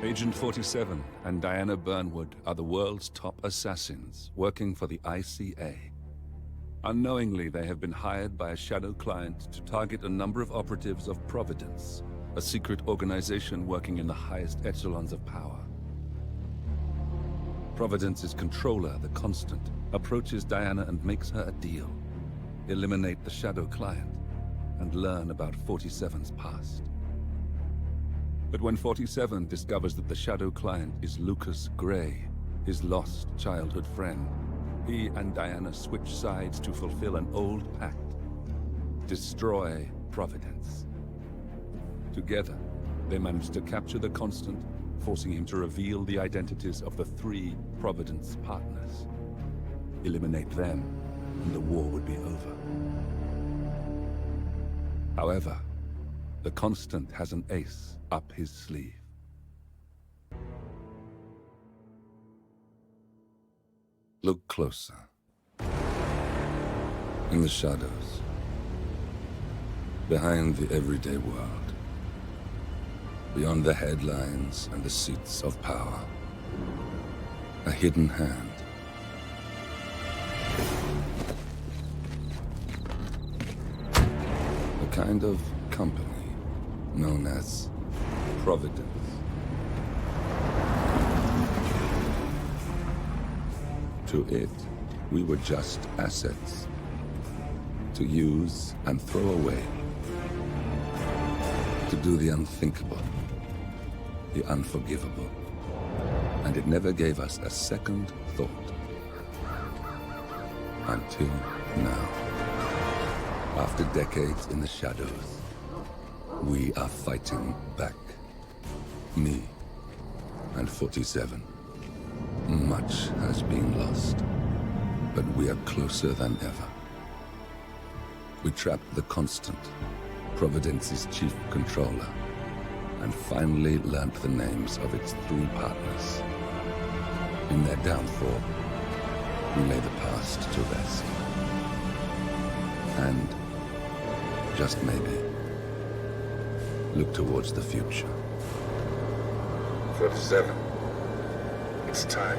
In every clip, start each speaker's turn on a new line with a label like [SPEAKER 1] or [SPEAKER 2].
[SPEAKER 1] Agent 47 and Diana Burnwood are the world's top assassins working for the ICA. Unknowingly, they have been hired by a shadow client to target a number of operatives of Providence, a secret organization working in the highest echelons of power. Providence's controller, the Constant, approaches Diana and makes her a deal. Eliminate the shadow client and learn about 47's past. But when 47 discovers that the shadow client is Lucas Gray, his lost childhood friend, he and Diana switch sides to fulfill an old pact. Destroy Providence. Together, they manage to capture the Constant, forcing him to reveal the identities of the 3 Providence partners. Eliminate them, and the war would be over. However, the Constant has an ace up his sleeve. Look closer. In the shadows. Behind the everyday world. Beyond the headlines and the seats of power. A hidden hand. A kind of company known as Providence. To it, we were just assets. To use and throw away. To do the unthinkable. The unforgivable. And it never gave us a second thought. Until now. After decades in the shadows, we are fighting back. Me and 47. Much has been lost, but we are closer than ever. We trapped the Constant, Providence's chief controller, and finally learnt the names of its 3 partners. In their downfall, we lay the past to rest. And, just maybe, look towards the future. 47. It's time.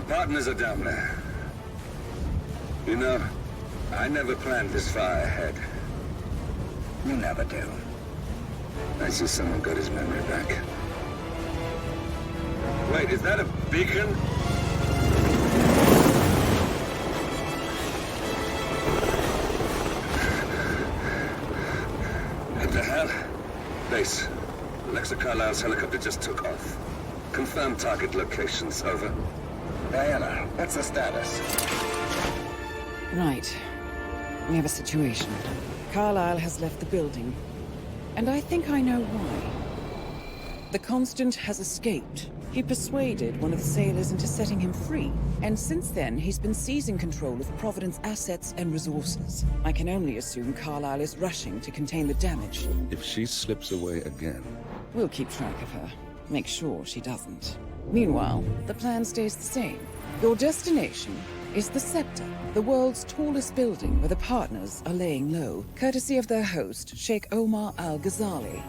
[SPEAKER 2] Partners are down there. You know, I never planned this far ahead. You never do. I see someone got his memory back. Wait, is that a beacon? What the hell? Base. Alexa Carlisle's helicopter just took off. Confirm target locations, over. Diana, what's the status?
[SPEAKER 3] Right. We have a situation. Carlisle has left the building. And I think I know why. The Constant has escaped. He persuaded one of the sailors into setting him free. And since then, he's been seizing control of Providence assets and resources. I can only assume Carlisle is rushing to contain the damage.
[SPEAKER 1] If she slips away again...
[SPEAKER 3] We'll keep track of her. Make sure she doesn't. Meanwhile, the plan stays the same. Your destination is the Scepter, the world's tallest building where the partners are laying low, courtesy of their host, Sheikh Omar Al-Ghazali.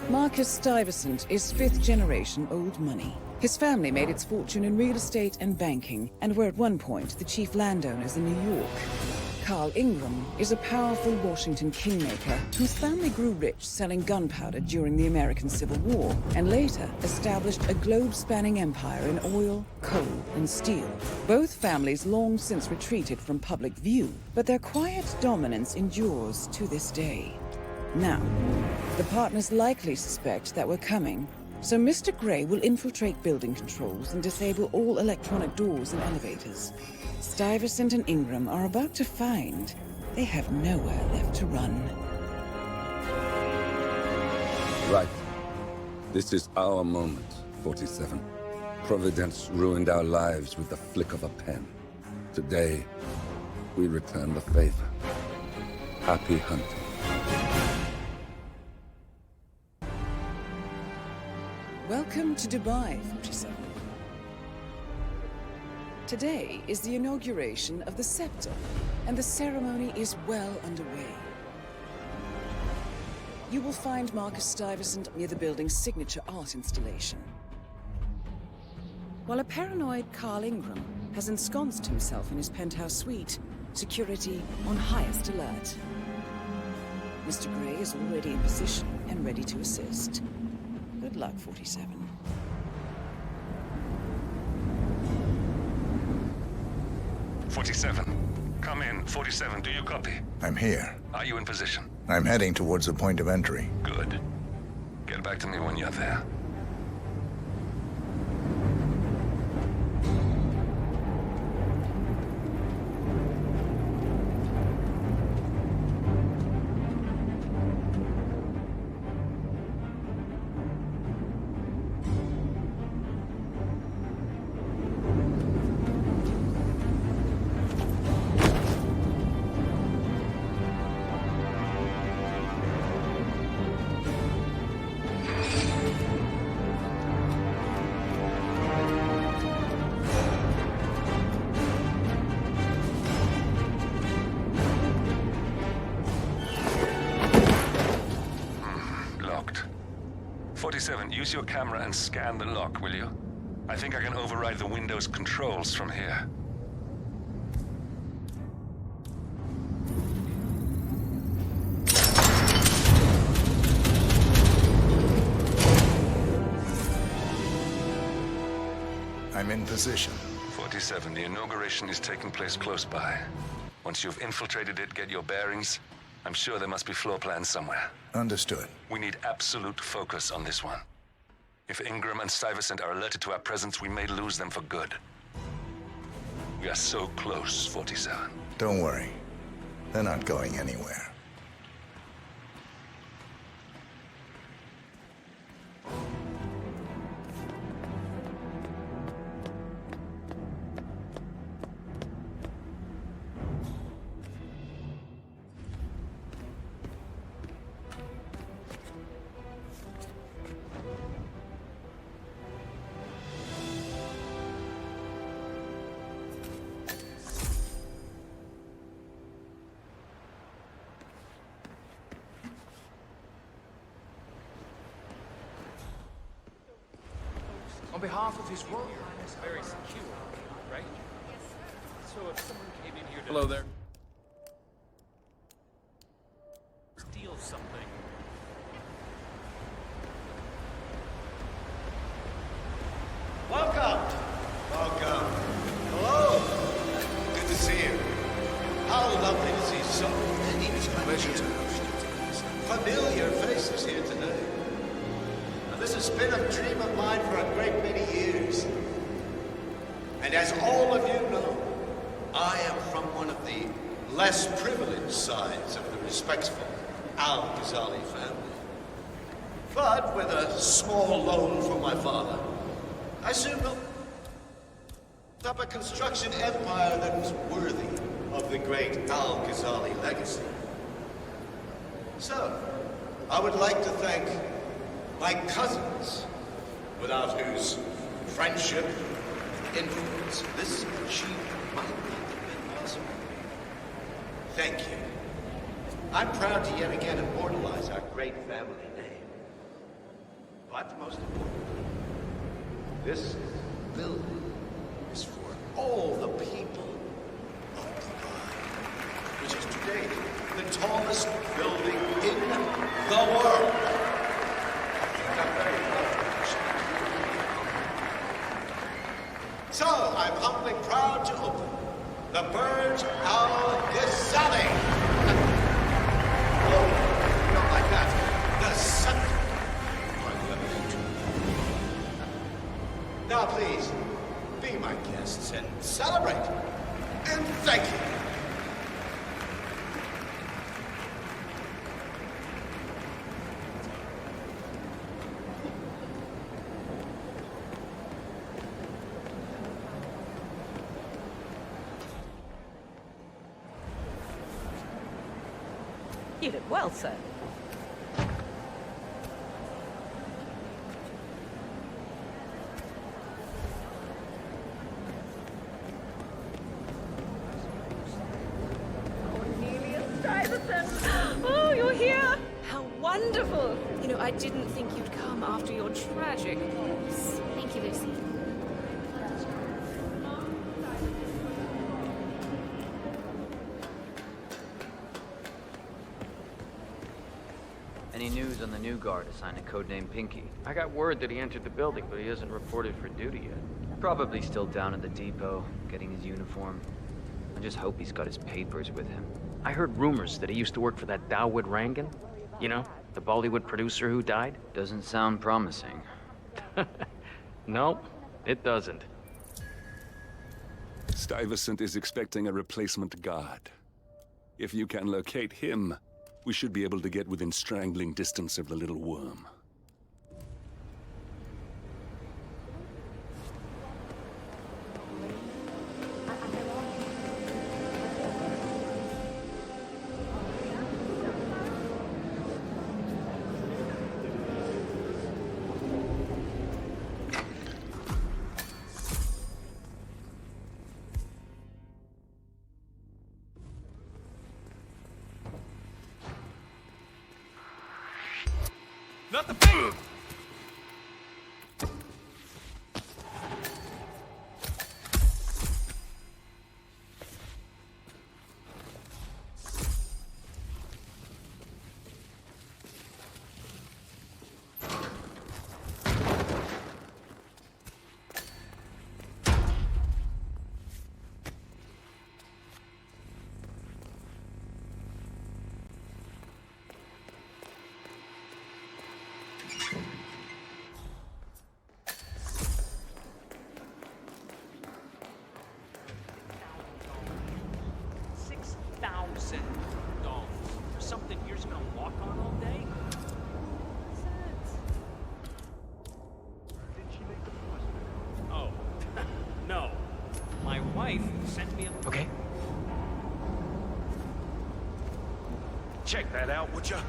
[SPEAKER 3] Marcus Stuyvesant is 5th generation old money. His family made its fortune in real estate and banking, and were at one point the chief landowners in New York. Carl Ingram is a powerful Washington kingmaker whose family grew rich selling gunpowder during the American Civil War, and later established a globe-spanning empire in oil, coal, and steel. Both families long since retreated from public view, but their quiet dominance endures to this day. Now, the partners likely suspect that we're coming, so Mr. Gray will infiltrate building controls and disable all electronic doors and elevators. Stuyvesant and Ingram are about to find they have nowhere left to run.
[SPEAKER 1] Right. This is our moment, 47. Providence ruined our lives with the flick of a pen. Today, we return the favor. Happy hunting.
[SPEAKER 3] Welcome to Dubai, 47. Today is the inauguration of the scepter, and the ceremony is well underway. You will find Marcus Stuyvesant near the building's signature art installation. While a paranoid Carl Ingram has ensconced himself in his penthouse suite, security on highest alert. Mr. Gray is already in position and ready to assist. Good luck, 47.
[SPEAKER 4] 47. Come in. 47, do you copy?
[SPEAKER 5] I'm here.
[SPEAKER 4] Are you in position?
[SPEAKER 5] I'm heading towards the point of entry.
[SPEAKER 4] Good. Get back to me when you're there. Locked. 47, use your camera and scan the lock, will you? I think I can override the Windows controls from here.
[SPEAKER 5] I'm in position.
[SPEAKER 4] 47, the inauguration is taking place close by. Once you've infiltrated it, get your bearings. I'm sure there must be floor plans somewhere.
[SPEAKER 5] Understood.
[SPEAKER 4] We need absolute focus on this one. If Ingram and Stuyvesant are alerted to our presence, we may lose them for good. We are so close, 47.
[SPEAKER 5] Don't worry. They're not going anywhere.
[SPEAKER 6] On behalf of His Royal Highness, very secure, right? So if someone came in here to... Hello there. Steal something.
[SPEAKER 7] Welcome! Welcome. Hello! Good to see you. How lovely to see so many familiar faces here today. Now, this has been a dream of mine for a great many years. And as all of you know, I am from one of the less privileged sides of the respectful Al-Ghazali family. But with a small loan from my father, I soon built up a construction empire that was worthy of the great Al-Ghazali legacy. So, I would like to thank my cousins, without whose friendship and influence this achievement might not have been possible. Thank you. I'm proud to yet again immortalize our great family name. But most importantly, this building is for all the people of Dubai, which is today the tallest building in the world. And I'm very proud to share it. So, I'm humbly proud to open the Burj Al Ghazali. Oh, not like that. The scepter. Now, please, be my guests and celebrate. And thank you.
[SPEAKER 8] You look well, sir. Oh, you're here! How wonderful! You know, I didn't think you'd come after your tragic loss.
[SPEAKER 9] Thank you, Lucy.
[SPEAKER 10] Any news on the new guard assigned to codename Pinky?
[SPEAKER 6] I got word that he entered the building, but he hasn't reported for duty yet.
[SPEAKER 10] Probably still down at the depot, getting his uniform. I just hope he's got his papers with him.
[SPEAKER 6] I heard rumors that he used to work for that Dawood Rangan. You know, the Bollywood producer who died?
[SPEAKER 10] Doesn't sound promising.
[SPEAKER 6] No, it doesn't.
[SPEAKER 1] Stuyvesant is expecting a replacement guard. If you can locate him, we should be able to get within strangling distance of the little worm.
[SPEAKER 6] Not the big... $6,000 for something you're just gonna walk on all day? Oh, no. My wife sent me a...
[SPEAKER 10] Okay.
[SPEAKER 6] Check that out, would ya?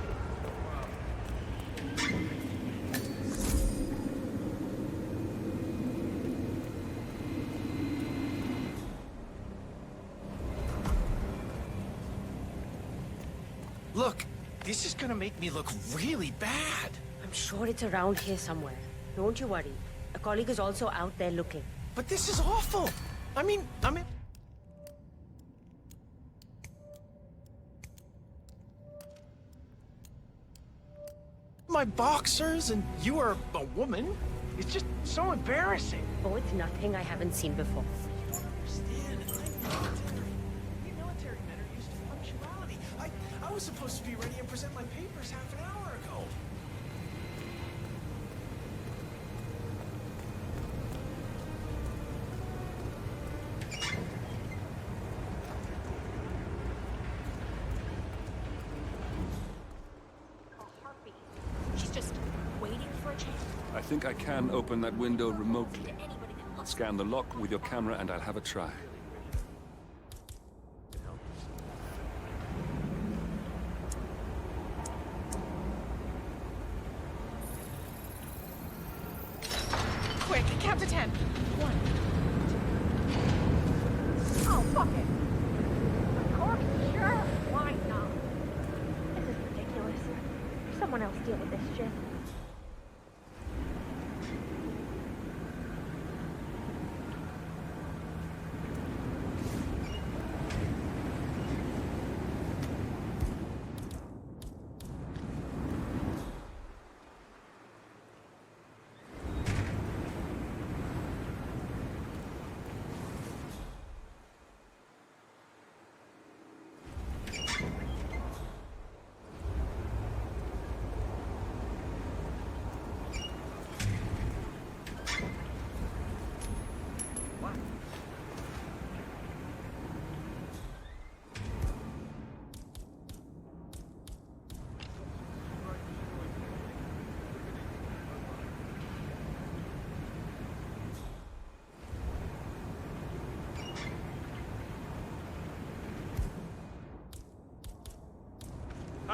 [SPEAKER 6] Look, this is gonna make me look really bad.
[SPEAKER 9] I'm sure it's around here somewhere. Don't you worry. A colleague is also out there looking.
[SPEAKER 6] But this is awful. I mean... My boxers and you are a woman? It's just so embarrassing.
[SPEAKER 9] Oh, it's nothing I haven't seen before.
[SPEAKER 6] You don't understand. I'm military. We military men are used to punctuality. I was supposed to be ready and present my papers half an hour ago.
[SPEAKER 9] She's just waiting for a chance.
[SPEAKER 1] I think I can open that window remotely. Scan the lock with your camera and I'll have a try.
[SPEAKER 8] Quick, count to 10. 1.
[SPEAKER 9] Oh, fuck it. Of course, sure. Why not? This is ridiculous. Someone else deal with this shit.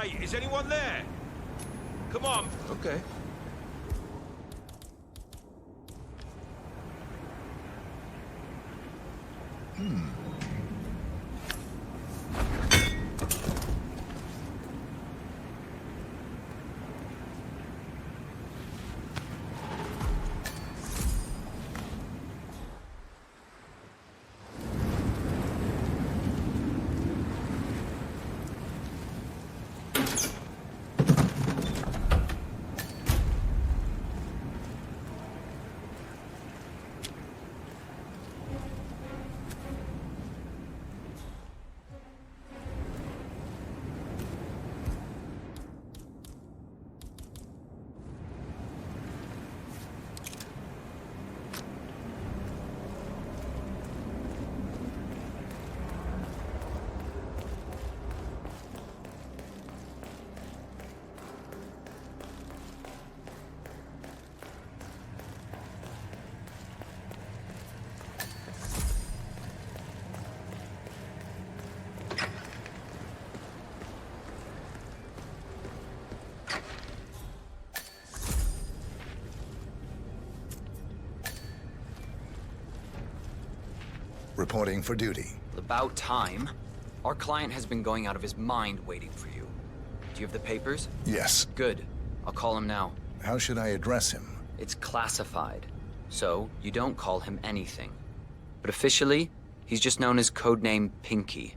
[SPEAKER 6] Hey, is anyone there? Come on.
[SPEAKER 11] Okay.
[SPEAKER 5] Reporting for duty.
[SPEAKER 10] About time. Our client has been going out of his mind waiting for you. Do you have the papers?
[SPEAKER 5] Yes.
[SPEAKER 10] Good. I'll call him now.
[SPEAKER 5] How should I address him?
[SPEAKER 10] It's classified, so you don't call him anything. But officially, he's just known as codename Pinky.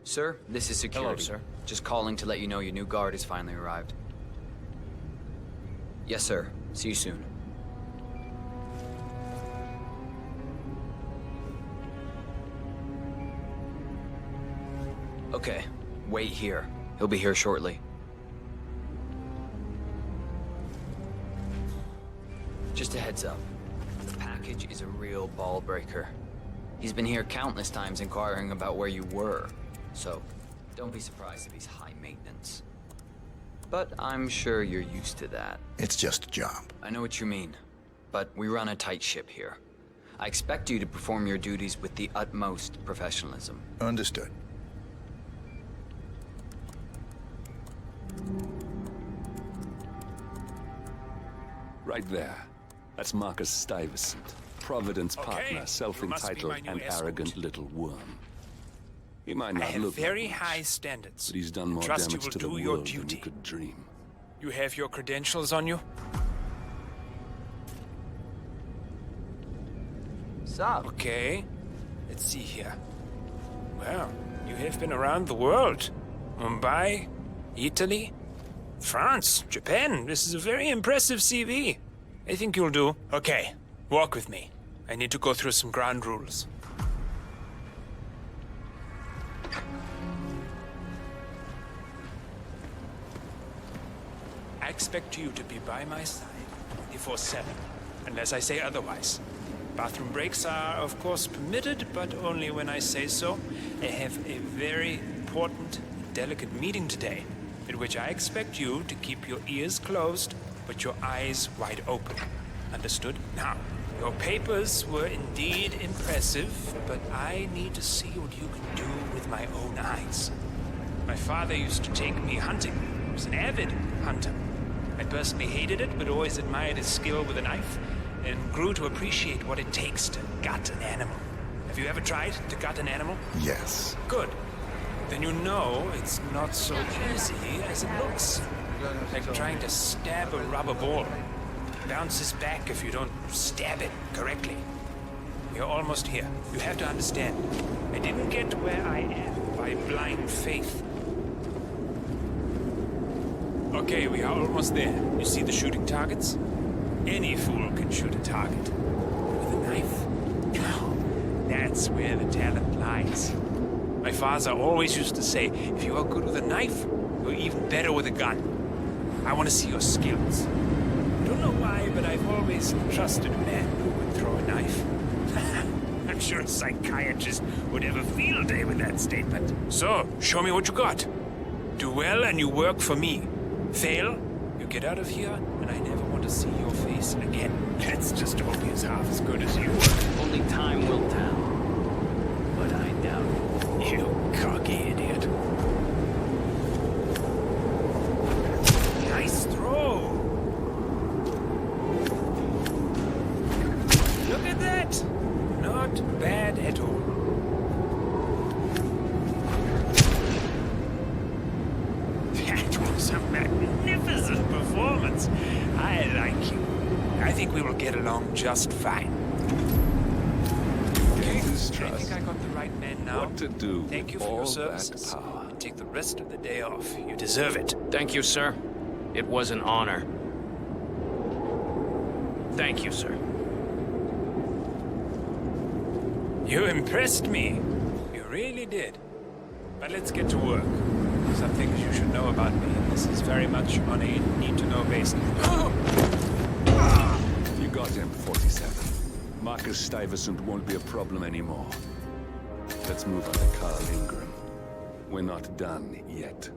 [SPEAKER 10] Sir, this is security.
[SPEAKER 11] Hello, sir.
[SPEAKER 10] Just calling to let you know your new guard has finally arrived. Yes, sir. See you soon. Okay, wait here. He'll be here shortly. Just a heads up. The package is a real ball breaker. He's been here countless times inquiring about where you were. So, don't be surprised if he's high maintenance. But I'm sure you're used to that.
[SPEAKER 5] It's just a job.
[SPEAKER 10] I know what you mean, but we run a tight ship here. I expect you to perform your duties with the utmost professionalism.
[SPEAKER 5] Understood.
[SPEAKER 1] Right there. That's Marcus Stuyvesant, Providence partner, self-entitled and arrogant little worm. He might not
[SPEAKER 6] I have
[SPEAKER 1] look
[SPEAKER 6] very
[SPEAKER 1] like much,
[SPEAKER 6] high standards.
[SPEAKER 1] but he's done more
[SPEAKER 6] Trust you
[SPEAKER 1] damage
[SPEAKER 6] will
[SPEAKER 1] to the
[SPEAKER 6] do your
[SPEAKER 1] world than you
[SPEAKER 6] duty.
[SPEAKER 1] could dream.
[SPEAKER 6] You have your credentials on you?
[SPEAKER 10] Sup?
[SPEAKER 6] Okay. Let's see here. Well, you have been around the world. Mumbai, Italy, France, Japan. This is a very impressive CV. I think you'll do. Okay, walk with me. I need to go through some ground rules. I expect you to be by my side 24/7, unless I say otherwise. Bathroom breaks are, of course, permitted, but only when I say so. I have a very important, delicate meeting today, at which I expect you to keep your ears closed, but your eyes wide open. Understood? Now, your papers were indeed impressive, but I need to see what you can do with my own eyes. My father used to take me hunting. He was an avid hunter. I personally hated it, but always admired his skill with a knife, and grew to appreciate what it takes to gut an animal. Have you ever tried to gut an animal?
[SPEAKER 5] Yes.
[SPEAKER 6] Good. Then you know it's not so easy as it looks. Like trying to stab a rubber ball. Bounces back if you don't stab it correctly. You're almost here. You have to understand. I didn't get where I am by blind faith. Okay, we are almost there. You see the shooting targets? Any fool can shoot a target. With a knife? Now, that's where the talent lies. My father always used to say, if you are good with a knife, you're even better with a gun. I want to see your skills. I don't know why, but I've always trusted a man who would throw a knife. I'm sure a psychiatrist would have a field day with that statement. So, show me what you got. Do well and you work for me. Fail, you get out of here, and I never want to never see your face again. Let's just hope he's half as good as you were.
[SPEAKER 10] Only time will tell. But I doubt it.
[SPEAKER 6] You cocky idiot. Nice throw! Look at that! Not bad at all. That was a magnificent performance. I like you. I think we will get along just fine.
[SPEAKER 1] Gains
[SPEAKER 6] I
[SPEAKER 1] trust.
[SPEAKER 6] think I got the right man now.
[SPEAKER 1] What to do
[SPEAKER 6] Thank you
[SPEAKER 1] with
[SPEAKER 6] for your
[SPEAKER 1] all
[SPEAKER 6] services.
[SPEAKER 1] that power?
[SPEAKER 6] Take the rest of the day off. You deserve it.
[SPEAKER 11] Thank you, sir. It was an honor. Thank you, sir.
[SPEAKER 6] You impressed me. You really did. But let's get to work. Some things you should know about me. This is very much on a need-to-know basis.
[SPEAKER 1] You got him, 47. Marcus Stuyvesant won't be a problem anymore. Let's move on to Carl Ingram. We're not done yet.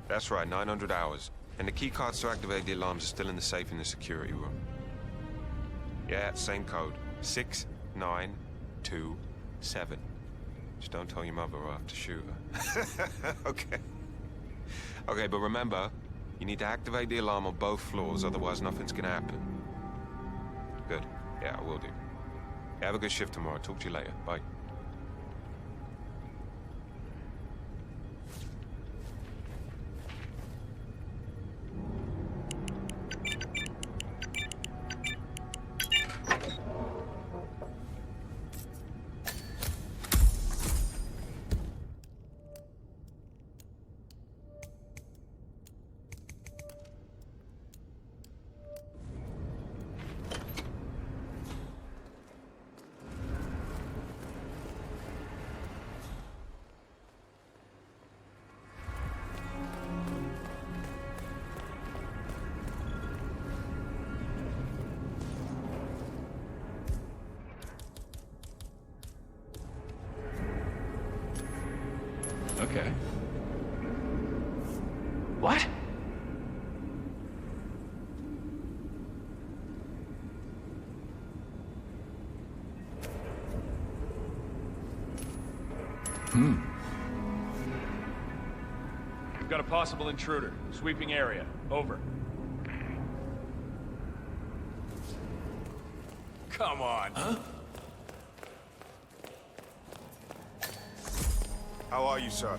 [SPEAKER 12] That's right, 900 hours. And the keycards to activate the alarms are still in the safe in the security room. Yeah, same code. 6927. Just don't tell your mother or I'll have to shoot her. Okay. Okay, but remember, you need to activate the alarm on both floors, otherwise nothing's gonna happen. Good. Yeah, I will do. Have a good shift tomorrow. Talk to you later. Bye.
[SPEAKER 1] Okay.
[SPEAKER 11] What?
[SPEAKER 13] We've got a possible intruder. Sweeping area. Over.
[SPEAKER 6] Come on. Huh?
[SPEAKER 14] How are you, sir?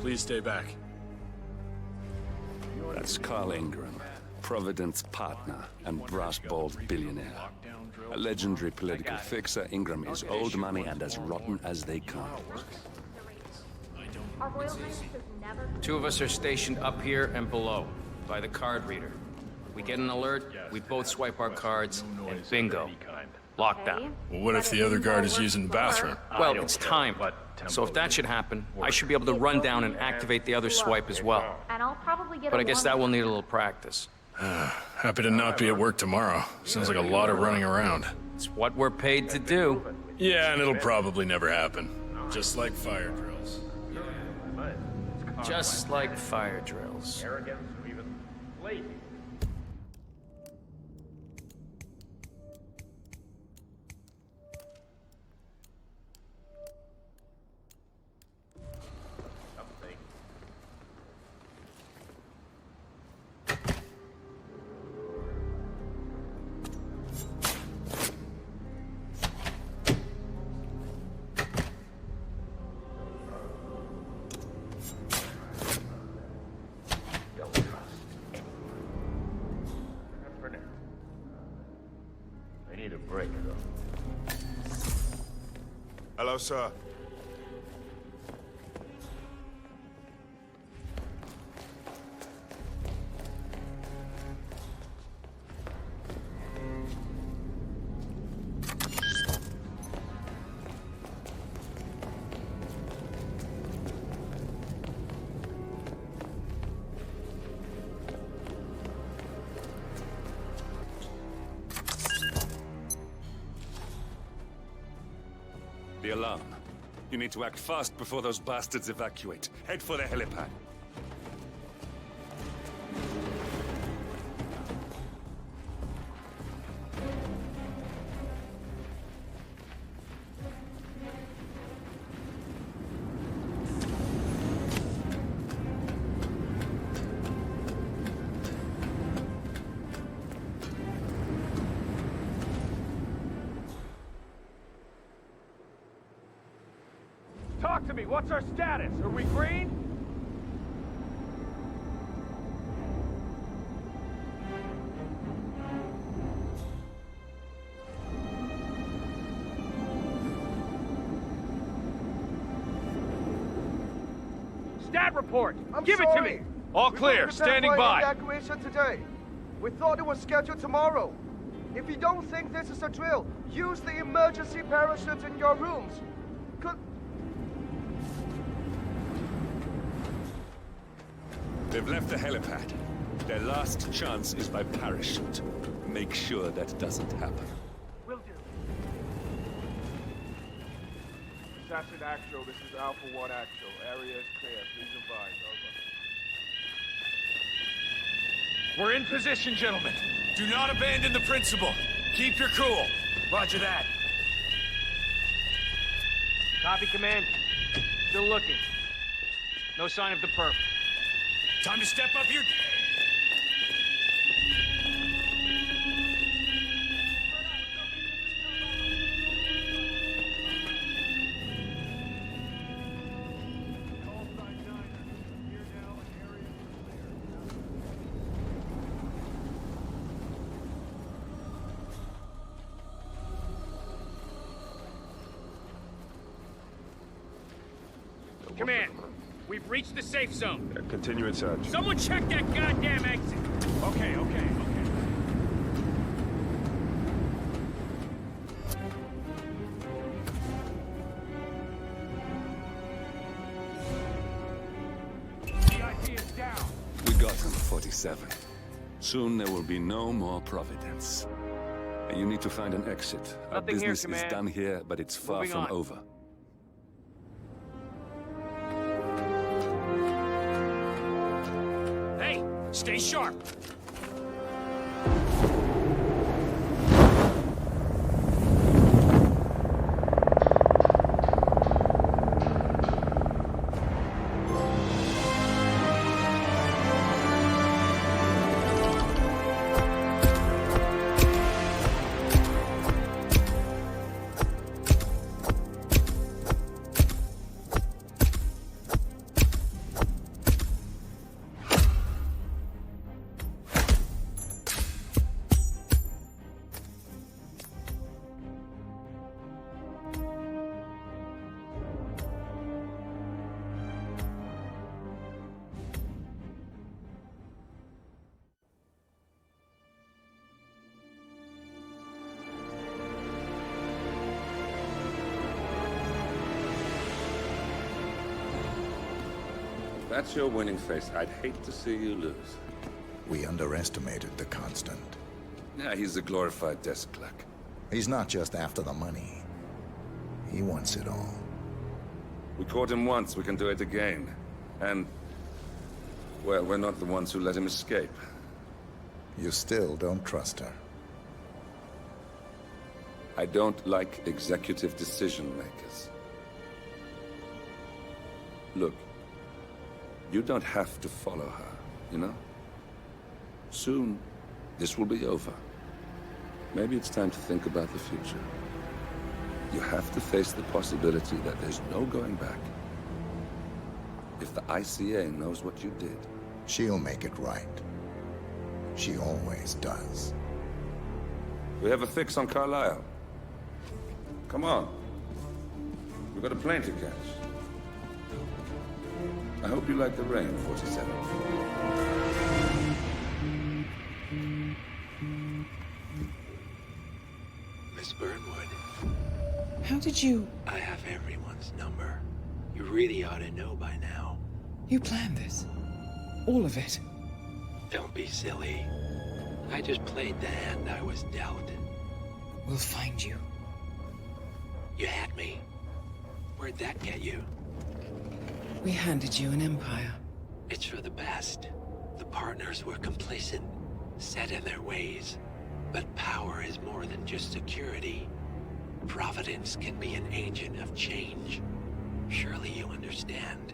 [SPEAKER 13] Please stay back.
[SPEAKER 1] That's Carl Ingram, Providence partner and brass-balled billionaire. A legendary political fixer, Ingram is old money and as rotten as they come.
[SPEAKER 9] Our Royal Highness has never...
[SPEAKER 11] Two of us are stationed up here and below, by the card reader. We get an alert, we both swipe our cards, and bingo. Lockdown.
[SPEAKER 14] Well, what if the other guard is using the bathroom?
[SPEAKER 11] Well, it's timed. So if that should happen, I should be able to run down and activate the other swipe as well.
[SPEAKER 9] And I'll probably get
[SPEAKER 11] But I guess that will need a little practice.
[SPEAKER 14] Happy to not be at work tomorrow. Sounds like a lot of running around.
[SPEAKER 11] It's what we're paid to do.
[SPEAKER 14] Yeah, and it'll probably never happen. Just like fire drills.
[SPEAKER 11] Just like fire drills.
[SPEAKER 13] Arrogance, even lazy.
[SPEAKER 12] Hello, sir.
[SPEAKER 1] The alarm. You need to act fast before those bastards evacuate. Head for the helipad.
[SPEAKER 13] Talk to me. What's our status? Are we green? Stat report. Give it to me. All clear. Standing by.
[SPEAKER 15] Evacuation today. We thought it was scheduled tomorrow. If you don't think this is a drill, use the emergency parachutes in your rooms.
[SPEAKER 1] They've left the helipad. Their last chance is by parachute. Make sure that doesn't happen.
[SPEAKER 13] Will do. Assassin Actual, this is Alpha 1 Actual. Area is clear. Please advise. Over. We're in position, gentlemen. Do not abandon the principle. Keep your cool. Roger that. Copy, Command. Still looking. No sign of the perp. Time to step up your game. Command, we've reached the safe zone.
[SPEAKER 12] Continue it, Sarge.
[SPEAKER 13] Someone check that goddamn exit. Okay.
[SPEAKER 1] VIP is down. We got him, 47. Soon there will be no more Providence. You need to find an exit. Our
[SPEAKER 13] Nothing here,
[SPEAKER 1] business is
[SPEAKER 13] Command.
[SPEAKER 1] done here, but it's far
[SPEAKER 13] Moving
[SPEAKER 1] from
[SPEAKER 13] on.
[SPEAKER 1] over.
[SPEAKER 13] Hey, stay sharp.
[SPEAKER 1] that's your winning face, I'd hate to see you lose.
[SPEAKER 5] We underestimated the Constant.
[SPEAKER 1] Yeah, he's a glorified desk clerk.
[SPEAKER 5] He's not just after the money. He wants it all.
[SPEAKER 1] We caught him once, we can do it again. And, well, we're not the ones who let him escape.
[SPEAKER 5] You still don't trust her.
[SPEAKER 1] I don't like executive decision makers. Look, you don't have to follow her, you know? Soon, this will be over. Maybe it's time to think about the future. You have to face the possibility that there's no going back. If the ICA knows what you did...
[SPEAKER 5] She'll make it right. She always does.
[SPEAKER 1] We have a fix on Carlisle. Come on. We've got a plane to catch. I hope you like the rain, 47.
[SPEAKER 16] Miss Burnwood.
[SPEAKER 3] How did you...
[SPEAKER 16] I have everyone's number. You really ought to know by now.
[SPEAKER 3] You planned this? All of it?
[SPEAKER 16] Don't be silly. I just played the hand I was dealt.
[SPEAKER 3] We'll find you.
[SPEAKER 16] You had me. Where'd that get you?
[SPEAKER 3] We handed you an empire.
[SPEAKER 16] It's for the best. The partners were complacent, set in their ways. But power is more than just security. Providence can be an agent of change. Surely you understand.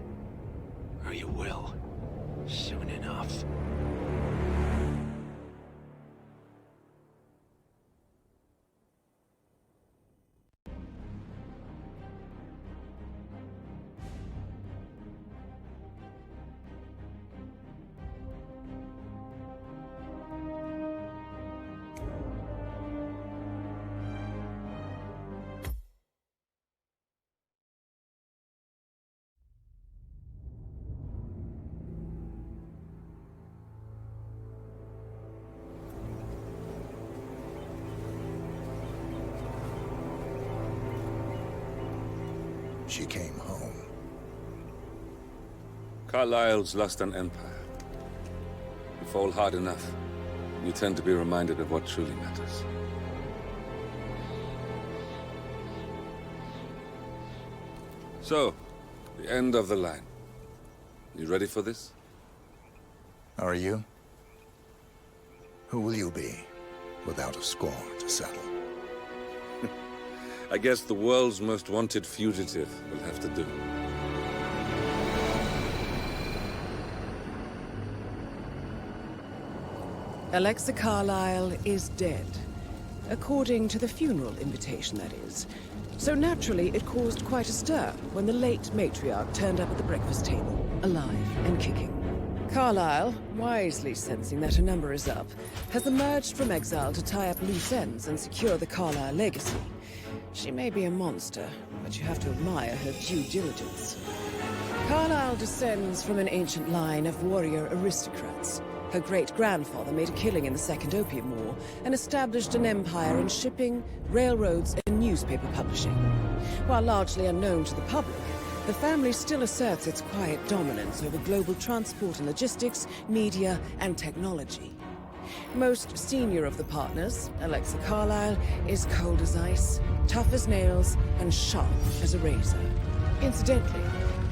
[SPEAKER 16] Or you will. Soon enough.
[SPEAKER 5] She came home.
[SPEAKER 1] Carlisle's lost an empire. You fall hard enough, you tend to be reminded of what truly matters. So, the end of the line. You ready for this?
[SPEAKER 5] Are you? Who will you be, without a score to settle?
[SPEAKER 1] I guess the world's most wanted fugitive will have to do.
[SPEAKER 3] Alexa Carlisle is dead. According to the funeral invitation, that is. So naturally, it caused quite a stir when the late matriarch turned up at the breakfast table, alive and kicking. Carlisle, wisely sensing that her number is up, has emerged from exile to tie up loose ends and secure the Carlisle legacy. She may be a monster, but you have to admire her due diligence. Carlisle descends from an ancient line of warrior aristocrats. Her great-grandfather made a killing in the Second Opium War and established an empire in shipping, railroads, and newspaper publishing. While largely unknown to the public, the family still asserts its quiet dominance over global transport and logistics, media, and technology. Most senior of the partners, Alexa Carlisle, is cold as ice, tough as nails, and sharp as a razor. Incidentally,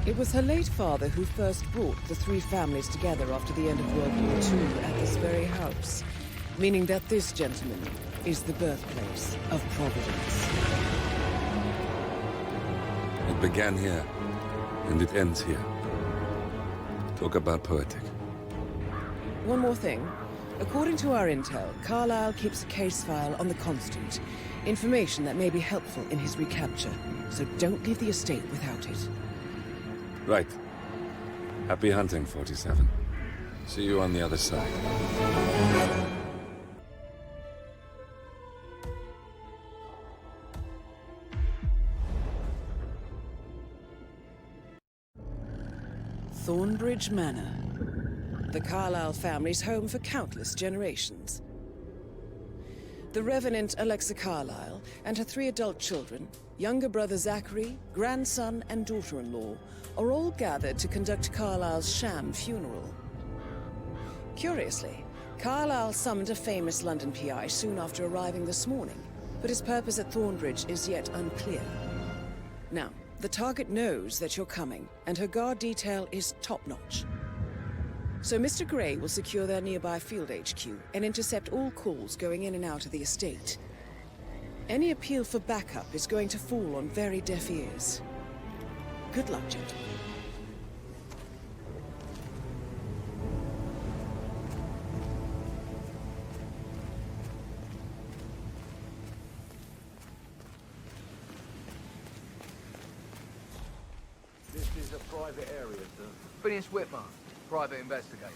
[SPEAKER 3] it was her late father who first brought the three families together after the end of World War II at this very house, meaning that this gentleman is the birthplace of Providence.
[SPEAKER 1] It began here, and it ends here. Talk about poetic.
[SPEAKER 3] One more thing. According to our intel, Carlisle keeps a case file on the Constant. Information that may be helpful in his recapture, so don't leave the estate without it.
[SPEAKER 1] Right. Happy hunting, 47. See you on the other side.
[SPEAKER 3] Thornbridge Manor. The Carlisle family's home for countless generations. the Revenant Alexa Carlyle and her 3 adult children, younger brother Zachary, grandson and daughter-in-law, are all gathered to conduct Carlyle's sham funeral. Curiously, Carlyle summoned a famous London PI soon after arriving this morning, but his purpose at Thornbridge is yet unclear. Now, the target knows that you're coming, and her guard detail is top-notch. So Mr. Gray will secure their nearby field HQ and intercept all calls going in and out of the estate. Any appeal for backup is going to fall on very deaf ears. Good luck, gentlemen.
[SPEAKER 17] This is a private area, sir. Phineas Whitmer, private investigator.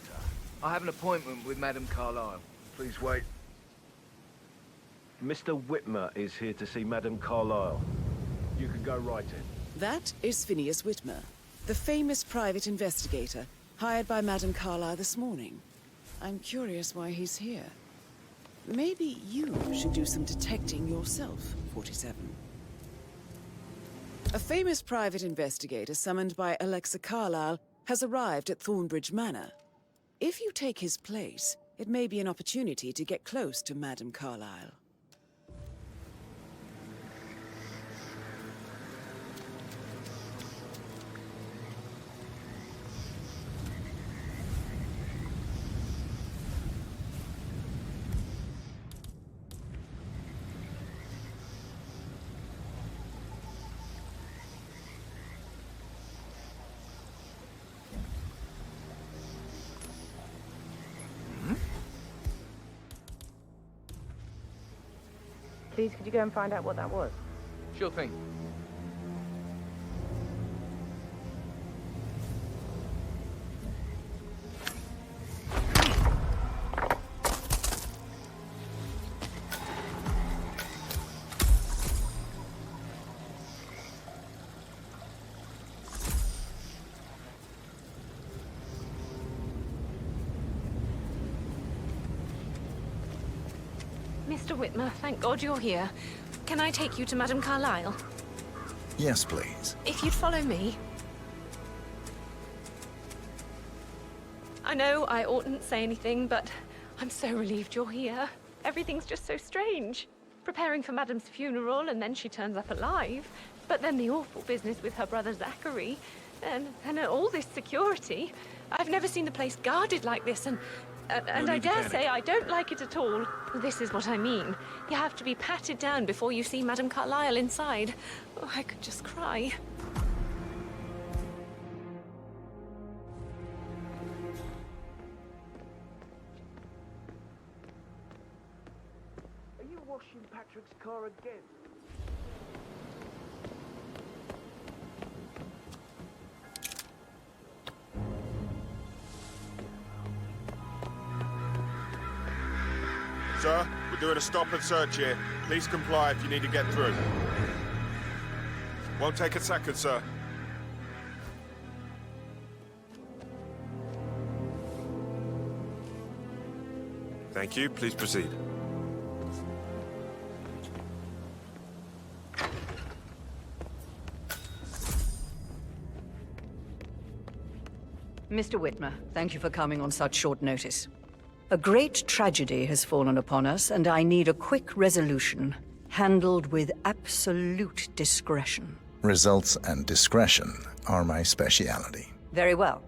[SPEAKER 17] I have an appointment with Madame Carlyle. Please wait.
[SPEAKER 18] Mr. Whitmer is here to see Madame Carlyle. You can go right in.
[SPEAKER 3] That is Phineas Whitmer, the famous private investigator hired by Madame Carlyle this morning. I'm curious why he's here. Maybe you should do some detecting yourself, 47. A famous private investigator summoned by Alexa Carlyle has arrived at Thornbridge Manor. If you take his place, it may be an opportunity to get close to Madame Carlyle.
[SPEAKER 9] Please, could you go and find out what that was?
[SPEAKER 17] Sure thing.
[SPEAKER 8] Mr. Whitmer, thank God you're here. Can I take you to Madame Carlyle?
[SPEAKER 5] Yes, please.
[SPEAKER 8] If you'd follow me. I know I oughtn't say anything, but I'm so relieved you're here. Everything's just so strange. Preparing for Madame's funeral, and then she turns up alive. But then the awful business with her brother Zachary, and all this security. I've never seen the place guarded like this, and I dare say I don't like it at all. This is what I mean. You have to be patted down before you see Madame Carlyle inside. Oh, I could just cry.
[SPEAKER 17] Are you washing Patrick's car again?
[SPEAKER 19] Sir, we're doing a stop and search here. Please comply if you need to get through. Won't take a second, sir. Thank you. Please proceed.
[SPEAKER 20] Mr. Whitmer, thank you for coming on such short notice. A great tragedy has fallen upon us, and I need a quick resolution, handled with absolute discretion.
[SPEAKER 5] Results and discretion are my speciality.
[SPEAKER 20] Very well.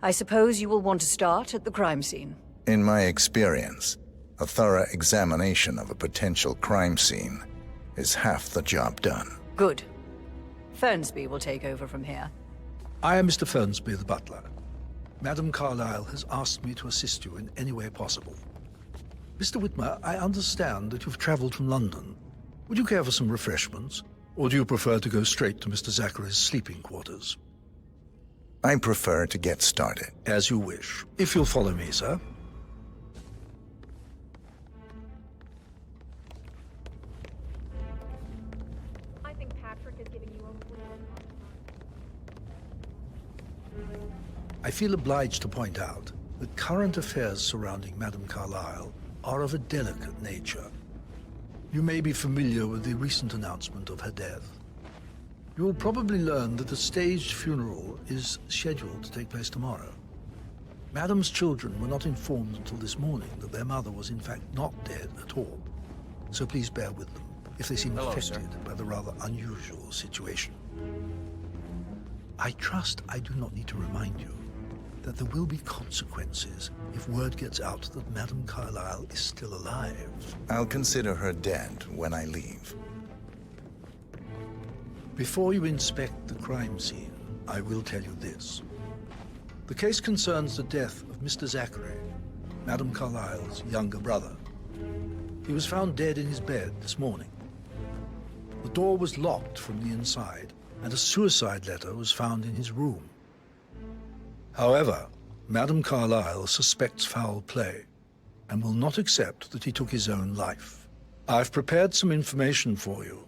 [SPEAKER 20] I suppose you will want to start at the crime scene.
[SPEAKER 5] In my experience, a thorough examination of a potential crime scene is half the job done.
[SPEAKER 20] Good. Fernsby will take over from here.
[SPEAKER 21] I am Mr. Fernsby, the butler. Madame Carlyle has asked me to assist you in any way possible. Mr. Whitmer, I understand that you've traveled from London. Would you care for some refreshments? Or do you prefer to go straight to Mr. Zachary's sleeping quarters?
[SPEAKER 5] I prefer to get started.
[SPEAKER 21] As you wish. If you'll follow me, sir.
[SPEAKER 9] I think Patrick is giving you a
[SPEAKER 21] I feel obliged to point out that current affairs surrounding Madame Carlyle are of a delicate nature. You may be familiar with the recent announcement of her death. You will probably learn that a staged funeral is scheduled to take place tomorrow. Madam's children were not informed until this morning that their mother was in fact not dead at all. So please bear with them if they seem affected by the rather unusual situation. I trust I do not need to remind you that there will be consequences if word gets out that Madame Carlyle is still alive.
[SPEAKER 5] I'll consider her dead when I leave.
[SPEAKER 21] Before you inspect the crime scene, I will tell you this. The case concerns the death of Mr. Zachary, Madame Carlyle's younger brother. He was found dead in his bed this morning. The door was locked from the inside, and a suicide letter was found in his room. However, Madame Carlyle suspects foul play and will not accept that he took his own life. I've prepared some information for you,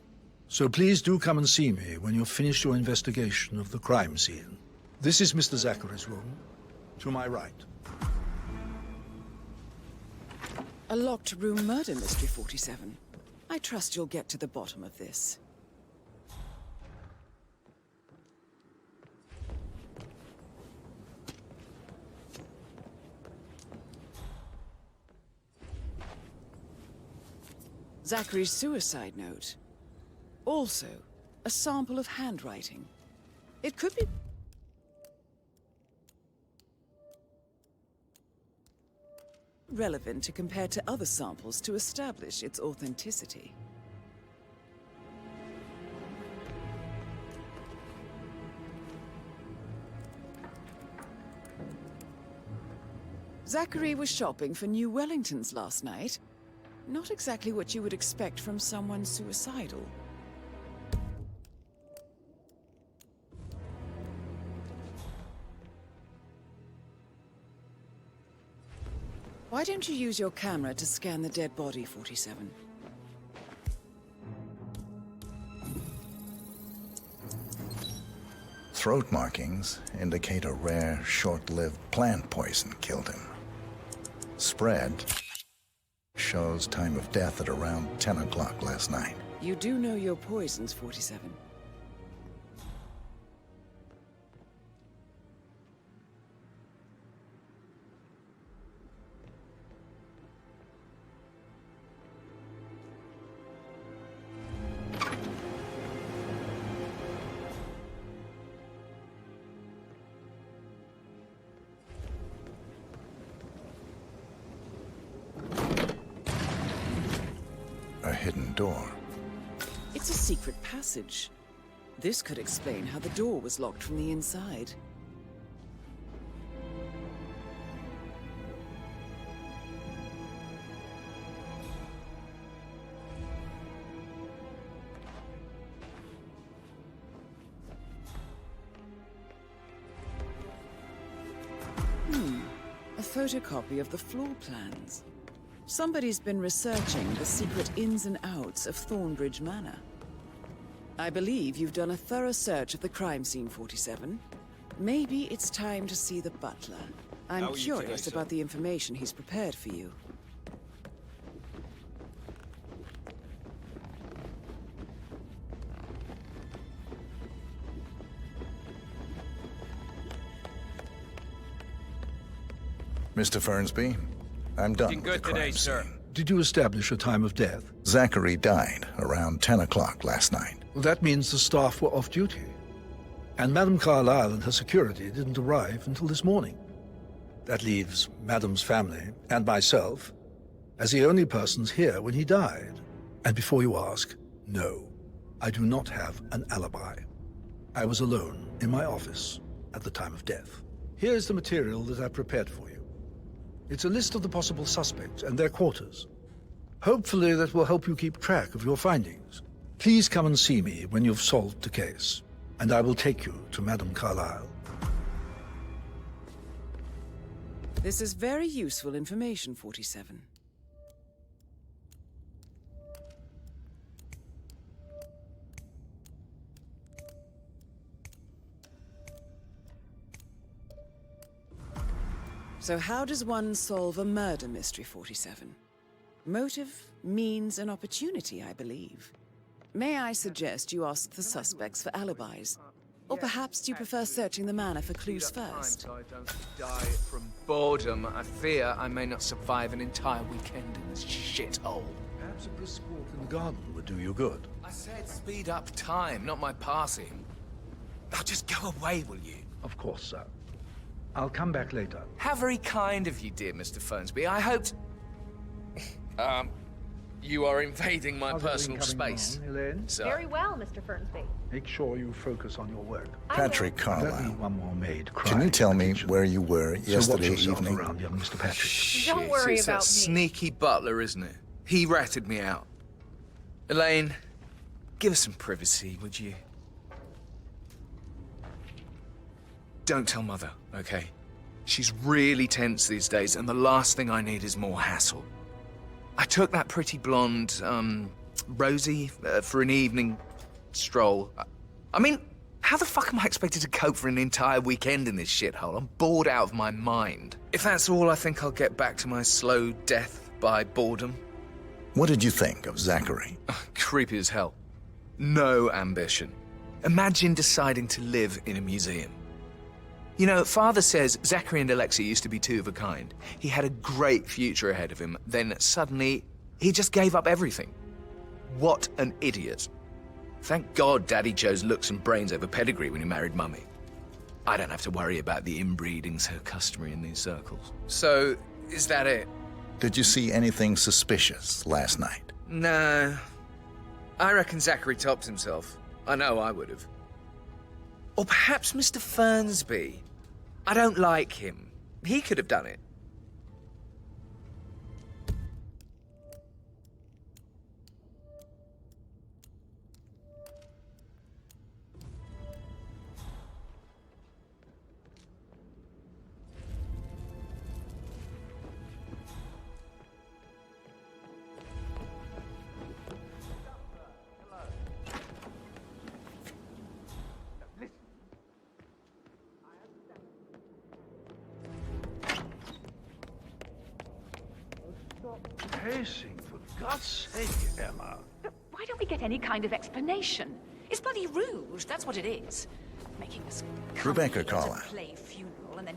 [SPEAKER 21] so please do come and see me when you've finished your investigation of the crime scene. This is Mr. Zachary's room, to my right.
[SPEAKER 3] A locked room murder mystery, 47. I trust you'll get to the bottom of this. Zachary's suicide note. Also, a sample of handwriting. It could be relevant to compare to other samples to establish its authenticity. Zachary was shopping for New Wellingtons last night. Not exactly what you would expect from someone suicidal. Why don't you use your camera to scan the dead body, 47?
[SPEAKER 5] Throat markings indicate a rare, short-lived plant poison killed him. Spread shows time of death at around 10 o'clock last night.
[SPEAKER 3] You do know your poisons, 47.
[SPEAKER 5] A hidden door.
[SPEAKER 3] It's a secret passage. This could explain how the door was locked from the inside. A photocopy of the floor plans. Somebody's been researching the secret ins and outs of Thornbridge Manor. I believe you've done a thorough search of the crime scene, 47. Maybe it's time to see the butler. I'm curious about the information he's prepared for you.
[SPEAKER 5] Mr. Fernsby, I'm done with the crime
[SPEAKER 17] today, sir.
[SPEAKER 5] scene.
[SPEAKER 21] Did you establish a time of death?
[SPEAKER 5] Zachary died around 10 o'clock last night.
[SPEAKER 21] Well, that means the staff were off duty. And Madame Carlyle and her security didn't arrive until this morning. That leaves Madame's family and myself as the only persons here when he died. And before you ask, no, I do not have an alibi. I was alone in my office at the time of death. Here's the material that I prepared for you. It's a list of the possible suspects and their quarters. Hopefully that will help you keep track of your findings. Please come and see me when you've solved the case, and I will take you to Madame Carlyle.
[SPEAKER 3] This is very useful information, 47. So how does one solve a murder mystery, 47? Motive, means, and opportunity, I believe. May I suggest you ask the suspects for alibis? Or perhaps you prefer searching the manor for clues first?
[SPEAKER 17] So I don't die from boredom. I fear I may not survive an entire weekend in this shithole.
[SPEAKER 21] Perhaps a brisk walk in the garden would do you good.
[SPEAKER 17] I said speed up time, not my passing. Now just go away, will you?
[SPEAKER 21] Of course, sir. I'll come back later.
[SPEAKER 17] How very kind of you, dear Mr. Fernsby. I hoped... you are invading my personal space.
[SPEAKER 21] Elaine?
[SPEAKER 17] So...
[SPEAKER 9] Very well, Mr. Fernsby.
[SPEAKER 21] Make sure you focus on your work.
[SPEAKER 5] Patrick
[SPEAKER 21] Don't
[SPEAKER 5] Carlyle,
[SPEAKER 21] need one more maid crying
[SPEAKER 5] can you tell
[SPEAKER 21] in the
[SPEAKER 5] me
[SPEAKER 21] kitchen.
[SPEAKER 5] where you were
[SPEAKER 21] So watch
[SPEAKER 5] yesterday
[SPEAKER 21] yourself
[SPEAKER 5] evening?
[SPEAKER 21] around, young Mr. Patrick.
[SPEAKER 9] Don't worry
[SPEAKER 17] it's
[SPEAKER 9] about
[SPEAKER 17] that
[SPEAKER 9] me.
[SPEAKER 17] sneaky butler, isn't it? He ratted me out. Elaine, give us some privacy, would you? Don't tell Mother, okay? She's really tense these days, and the last thing I need is more hassle. I took that pretty blonde, Rosie, for an evening stroll. I mean, how the fuck am I expected to cope for an entire weekend in this shithole? I'm bored out of my mind. If that's all, I think I'll get back to my slow death by boredom.
[SPEAKER 5] What did you think of Zachary?
[SPEAKER 17] Creepy as hell. No ambition. Imagine deciding to live in a museum. You know, Father says Zachary and Alexei used to be two of a kind. He had a great future ahead of him, then suddenly, he just gave up everything. What an idiot. Thank God Daddy chose looks and brains over pedigree when he married Mummy. I don't have to worry about the inbreeding so customary in these circles. So, is that it?
[SPEAKER 5] Did you see anything suspicious last night?
[SPEAKER 17] No. I reckon Zachary topped himself. I know I would have. Or perhaps Mr. Fernsby. I don't like him. He could have done it.
[SPEAKER 21] Pacing, for God's sake, Emma.
[SPEAKER 2] But why don't we get any kind of explanation? It's bloody rude, that's what it is. Making us
[SPEAKER 5] Rebecca Carlyle,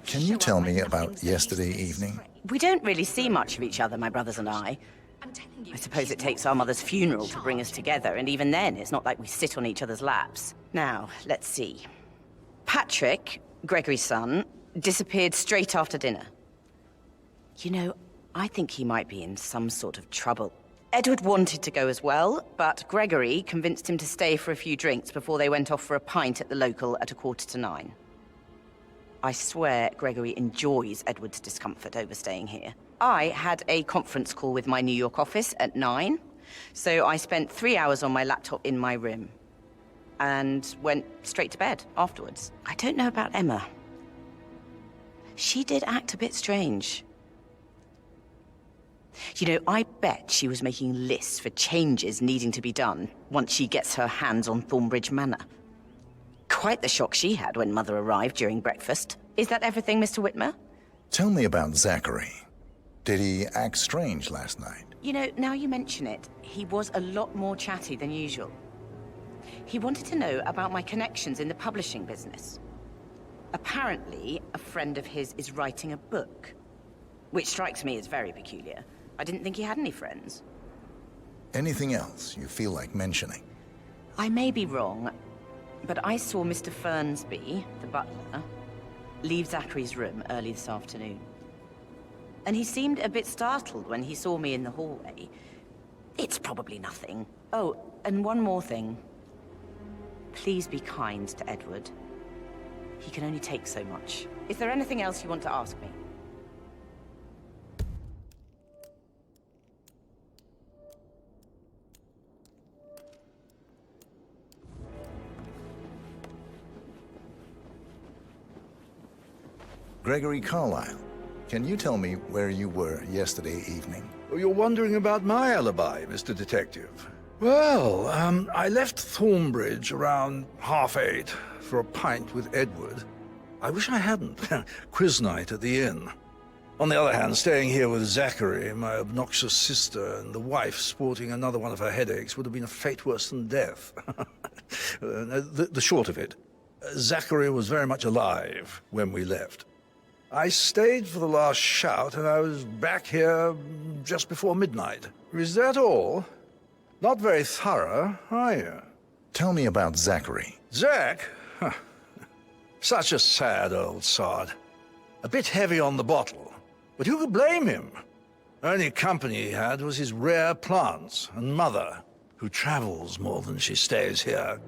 [SPEAKER 5] can you tell me about yesterday evening?
[SPEAKER 22] We don't really see much of each other, my brothers and I. I suppose it takes our mother's funeral to bring us together, and even then, it's not like we sit on each other's laps. Now, let's see. Patrick, Gregory's son, disappeared straight after dinner. You know, I think he might be in some sort of trouble. Edward wanted to go as well, but Gregory convinced him to stay for a few drinks before they went off for a pint at the local at 9:15. I swear Gregory enjoys Edward's discomfort over staying here. I had a conference call with my New York office at 9, so I spent 3 hours on my laptop in my room and went straight to bed afterwards. I don't know about Emma. She did act a bit strange. You know, I bet she was making lists for changes needing to be done once she gets her hands on Thornbridge Manor. Quite the shock she had when Mother arrived during breakfast. Is that everything, Mr. Whitmer?
[SPEAKER 5] Tell me about Zachary. Did he act strange last night?
[SPEAKER 22] You know, now you mention it, he was a lot more chatty than usual. He wanted to know about my connections in the publishing business. Apparently, a friend of his is writing a book, which strikes me as very peculiar. I didn't think he had any friends.
[SPEAKER 5] Anything else you feel like mentioning?
[SPEAKER 22] I may be wrong, but I saw Mr. Fernsby, the butler, leave Zachary's room early this afternoon. And he seemed a bit startled when he saw me in the hallway. It's probably nothing. Oh, and one more thing. Please be kind to Edward. He can only take so much. Is there anything else you want to ask me?
[SPEAKER 5] Gregory Carlyle, can you tell me where you were yesterday evening?
[SPEAKER 21] Oh, you're wondering about my alibi, Mr. Detective. Well, I left Thornbridge around 8:30 for a pint with Edward. I wish I hadn't. Quiz night at the inn. On the other hand, staying here with Zachary, my obnoxious sister, and the wife sporting another one of her headaches would have been a fate worse than death. The short of it, Zachary was very much alive when we left. I stayed for the last shout, and I was back here just before midnight. Is that all? Not very thorough, are you?
[SPEAKER 5] Tell me about Zachary.
[SPEAKER 21] Zach? Huh. Such a sad old sod. A bit heavy on the bottle, but who could blame him? Only company he had was his rare plants and mother, who travels more than she stays here.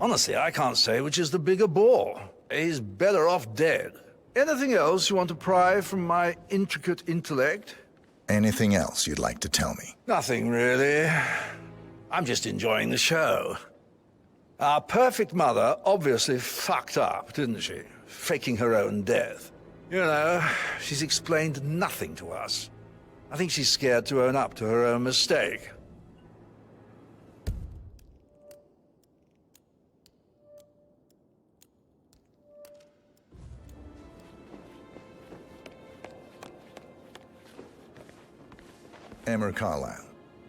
[SPEAKER 21] Honestly, I can't say which is the bigger bore. He's better off dead. Anything else you want to pry from my intricate intellect?
[SPEAKER 5] Anything else you'd like to tell me?
[SPEAKER 21] Nothing, really. I'm just enjoying the show. Our perfect mother obviously fucked up, didn't she? Faking her own death. You know, she's explained nothing to us. I think she's scared to own up to her own mistake.
[SPEAKER 5] Emmer Carlyle,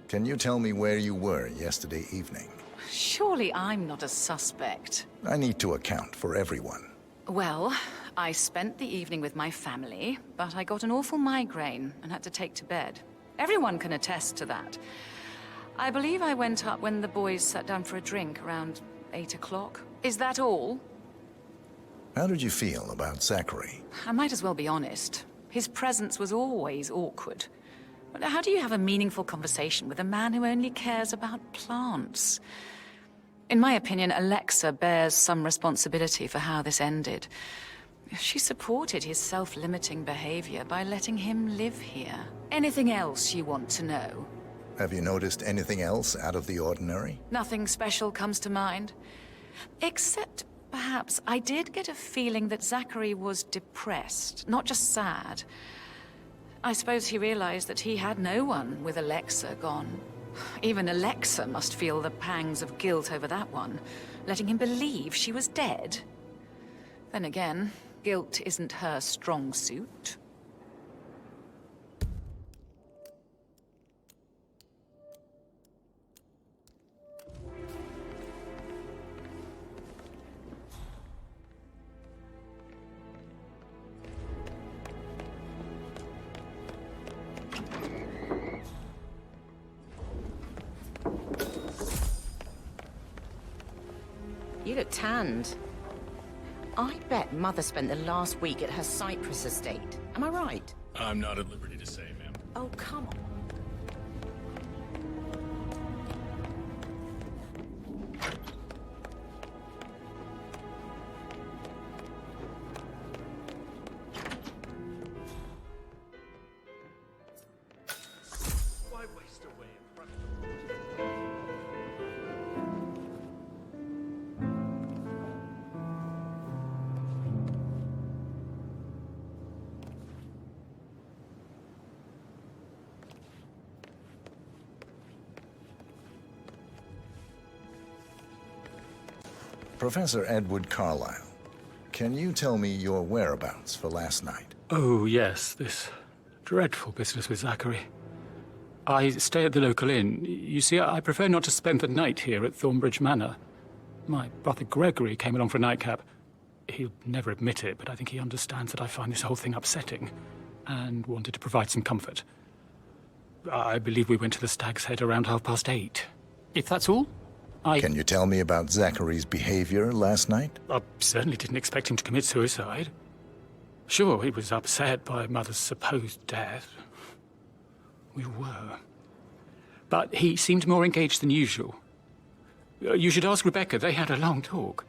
[SPEAKER 5] can you tell me where you were yesterday evening?
[SPEAKER 2] Surely I'm not a suspect.
[SPEAKER 5] I need to account for everyone.
[SPEAKER 2] Well, I spent the evening with my family, but I got an awful migraine and had to take to bed. Everyone can attest to that. I believe I went up when the boys sat down for a drink around 8 o'clock. Is that all?
[SPEAKER 5] How did you feel about Zachary?
[SPEAKER 2] I might as well be honest. His presence was always awkward. But how do you have a meaningful conversation with a man who only cares about plants? In my opinion, Alexa bears some responsibility for how this ended. She supported his self-limiting behavior by letting him live here. Anything else you want to know?
[SPEAKER 5] Have you noticed anything else out of the ordinary?
[SPEAKER 2] Nothing special comes to mind. Except, perhaps, I did get a feeling that Zachary was depressed, not just sad. I suppose he realized that he had no one with Alexa gone. Even Alexa must feel the pangs of guilt over that one, letting him believe she was dead. Then again, guilt isn't her strong suit.
[SPEAKER 22] You look tanned. I bet Mother spent the last week at her Cyprus estate. Am I right?
[SPEAKER 14] I'm not at liberty to say, ma'am.
[SPEAKER 22] Oh, come on.
[SPEAKER 13] Why waste away in front
[SPEAKER 5] Professor Edward Carlyle, can you tell me your whereabouts for last night?
[SPEAKER 4] Oh, yes, this dreadful business with Zachary. I stay at the local inn. You see, I prefer not to spend the night here at Thornbridge Manor. My brother Gregory came along for a nightcap. He'll never admit it, but I think he understands that I find this whole thing upsetting and wanted to provide some comfort. I believe we went to the Stag's Head around 8:30. If that's all,
[SPEAKER 5] Can you tell me about Zachary's behavior last night?
[SPEAKER 4] I certainly didn't expect him to commit suicide. Sure, he was upset by Mother's supposed death. We were. But he seemed more engaged than usual. You should ask Rebecca. They had a long talk.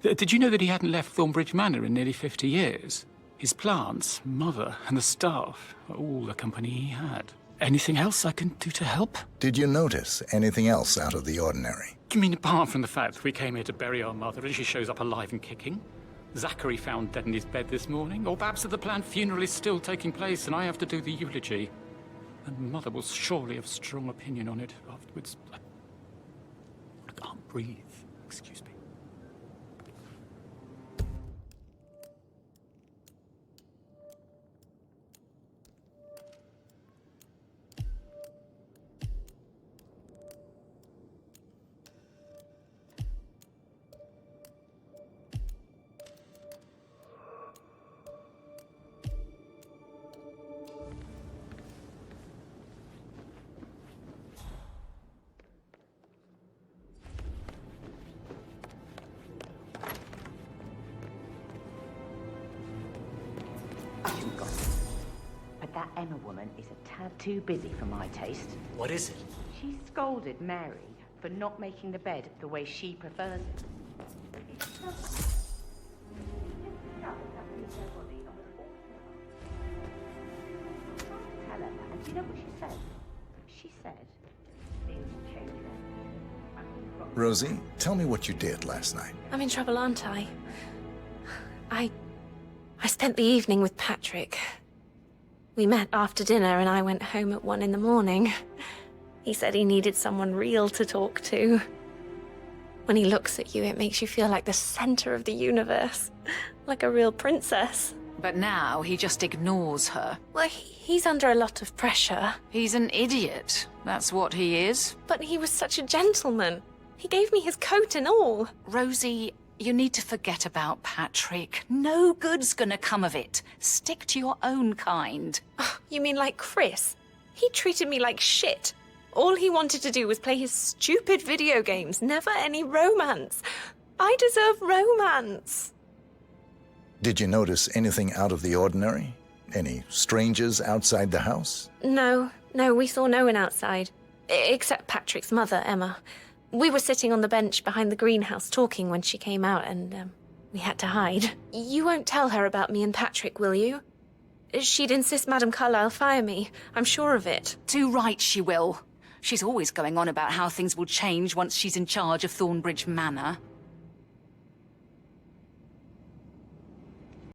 [SPEAKER 4] Did you know that he hadn't left Thornbridge Manor in nearly 50 years? His plants, Mother, and the staff are all the company he had. Anything else I can do to help?
[SPEAKER 5] Did you notice anything else out of the ordinary?
[SPEAKER 4] You mean apart from the fact that we came here to bury our mother and she shows up alive and kicking? Zachary found dead in his bed this morning? Or perhaps that the planned funeral is still taking place and I have to do the eulogy? And Mother will surely have strong opinion on it afterwards. I can't breathe. Excuse me.
[SPEAKER 22] I shouldn't gossip. But that Emma woman is a tad too busy for my taste.
[SPEAKER 7] What is it?
[SPEAKER 22] She scolded Mary for not making the bed the way she prefers it. Tell her, and do you know what she said? She said, things change.
[SPEAKER 5] Rosie, tell me what you did last night.
[SPEAKER 8] I'm in trouble, aren't I? I spent the evening with Patrick. We met after dinner and I went home at 1 in the morning. He said he needed someone real to talk to. When he looks at you, it makes you feel like the center of the universe. Like a real princess.
[SPEAKER 2] But now he just ignores her.
[SPEAKER 8] Well, he's under a lot of pressure.
[SPEAKER 2] He's an idiot. That's what he is.
[SPEAKER 8] But he was such a gentleman. He gave me his coat and all.
[SPEAKER 2] Rosie, you need to forget about Patrick. No good's gonna come of it. Stick to your own kind.
[SPEAKER 8] Oh, you mean like Chris? He treated me like shit. All he wanted to do was play his stupid video games, never any romance. I deserve romance.
[SPEAKER 5] Did you notice anything out of the ordinary? Any strangers outside the house?
[SPEAKER 8] No, we saw no one outside. Except Patrick's mother, Emma. We were sitting on the bench behind the greenhouse talking when she came out and, we had to hide. You won't tell her about me and Patrick, will you? She'd insist Madame Carlyle fire me. I'm sure of it.
[SPEAKER 2] Too right she will. She's always going on about how things will change once she's in charge of Thornbridge Manor.